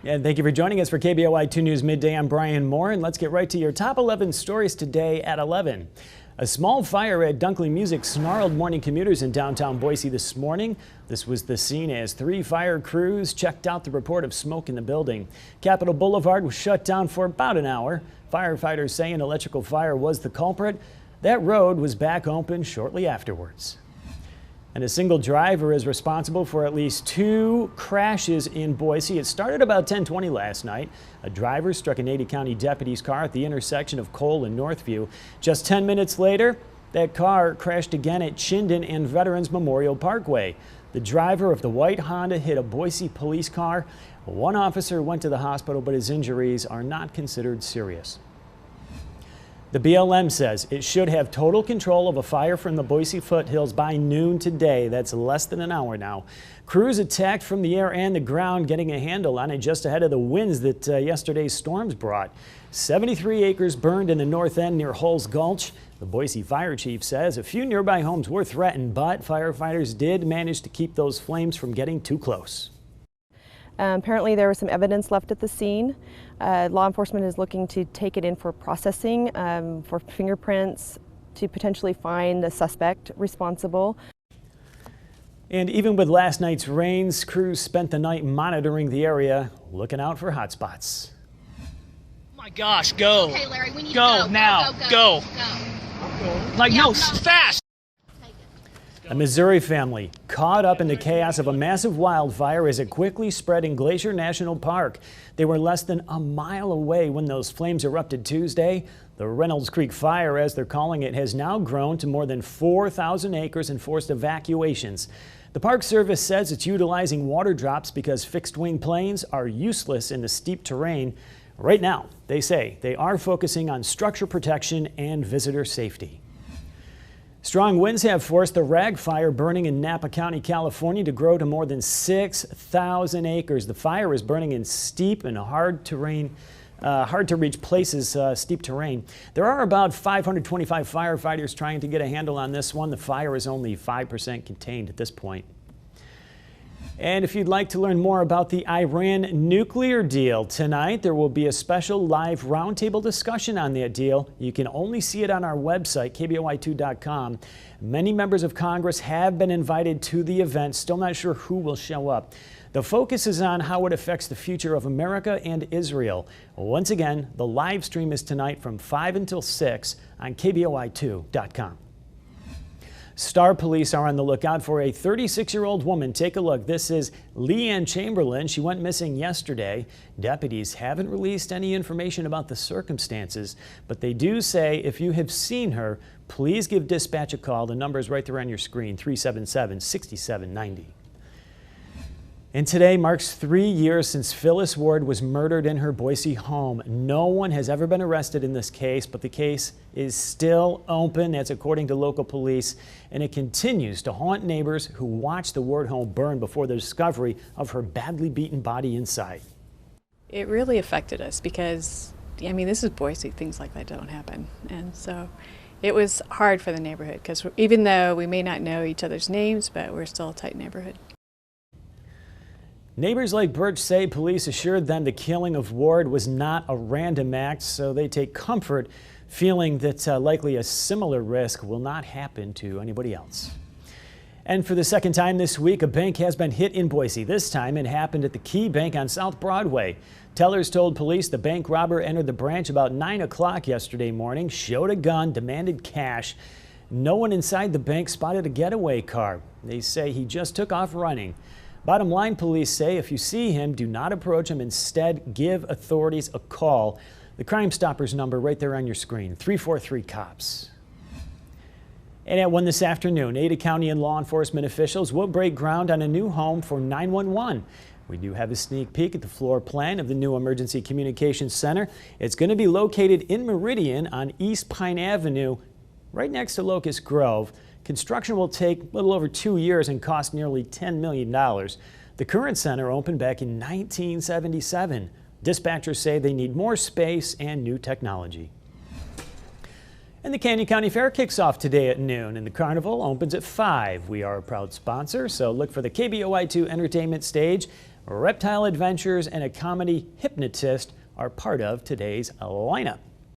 And thank you for joining us for KBOI 2 News Midday. I'm Brian Moore, and let's get right to your top 11 stories today at 11. A small fire at Dunkley Music snarled morning commuters in downtown Boise this morning. This was the scene as 3 fire crews checked out the report of smoke in the building. Capitol Boulevard was shut down for about an hour. Firefighters say an electrical fire was the culprit. That road was back open shortly afterwards. And a single driver is responsible for at least 2 crashes in Boise. It started about 10:20 last night. A driver struck an Ada County deputy's car at the intersection of Cole and Northview. Just 10 minutes later, that car crashed again at Chinden and Veterans Memorial Parkway. The driver of the white Honda hit a Boise police car. One officer went to the hospital, but his injuries are not considered serious. The BLM says it should have total control of a fire from the Boise foothills by noon today. That's less than an hour now. Crews attacked from the air and the ground, getting a handle on it just ahead of the winds that yesterday's storms brought. 73 acres burned in the north end near Hulls Gulch. The Boise fire chief says a few nearby homes were threatened, but firefighters did manage to keep those flames from getting too close. Apparently there was some evidence left at the scene. Law enforcement is looking to take it in for processing, for fingerprints, to potentially find the suspect responsible. And even with last night's rains, crews spent the night monitoring the area, looking out for hot spots. Oh my gosh, go. Okay, Larry, we need go to go. now. Go. Like, Yeah, no, no. fast. A Missouri family caught up in the chaos of a massive wildfire as it quickly spread in Glacier National Park. They were less than a mile away when those flames erupted Tuesday. The Reynolds Creek Fire, as they're calling it, has now grown to more than 4,000 acres and forced evacuations. The Park Service says it's utilizing water drops because fixed-wing planes are useless in the steep terrain. Right now, they say they are focusing on structure protection and visitor safety. Strong winds have forced the rag fire burning in Napa County, California, to grow to more than 6,000 acres. The fire is burning in steep and hard to reach places, steep terrain. There are about 525 firefighters trying to get a handle on this one. The fire is only 5% contained at this point. And if you'd like to learn more about the Iran nuclear deal tonight, there will be a special live roundtable discussion on that deal. You can only see it on our website, KBOI2.com. Many members of Congress have been invited to the event. Still not sure who will show up. The focus is on how it affects the future of America and Israel. Once again, the live stream is tonight from 5 until 6 on KBOI2.com. Star Police are on the lookout for a 36-year-old woman. Take a look. This is Leanne Chamberlain. She went missing yesterday. Deputies haven't released any information about the circumstances, but they do say if you have seen her, please give dispatch a call. The number is right there on your screen, 377-6790. And today marks 3 years since Phyllis Ward was murdered in her Boise home. No one has ever been arrested in this case, but the case is still open. That's according to local police, and it continues to haunt neighbors who watched the Ward home burn before the discovery of her badly beaten body inside. It really affected us because, I mean, this is Boise. Things like that don't happen. And so it was hard for the neighborhood because even though we may not know each other's names, but we're still a tight neighborhood. Neighbors like Birch say police assured them the killing of Ward was not a random act, so they take comfort feeling that likely a similar risk will not happen to anybody else. And for the second time this week, a bank has been hit in Boise. This time it happened at the Key Bank on South Broadway. Tellers told police the bank robber entered the branch about 9 o'clock yesterday morning, showed a gun, demanded cash. No one inside the bank spotted a getaway car. They say he just took off running. Bottom line, police say if you see him, do not approach him. Instead, give authorities a call. The Crime Stoppers number right there on your screen, 343-COPS. And at 1 this afternoon, Ada County and law enforcement officials will break ground on a new home for 911. We do have a sneak peek at the floor plan of the new Emergency Communications Center. It's going to be located in Meridian on East Pine Avenue, right next to Locust Grove. Construction will take a little over 2 years and cost nearly $10 million. The current center opened back in 1977. Dispatchers say they need more space and new technology. And the Canyon County Fair kicks off today at noon, and the carnival opens at 5. We are a proud sponsor, so look for the KBOI2 entertainment stage reptile adventures, and a comedy hypnotist are part of today's lineup.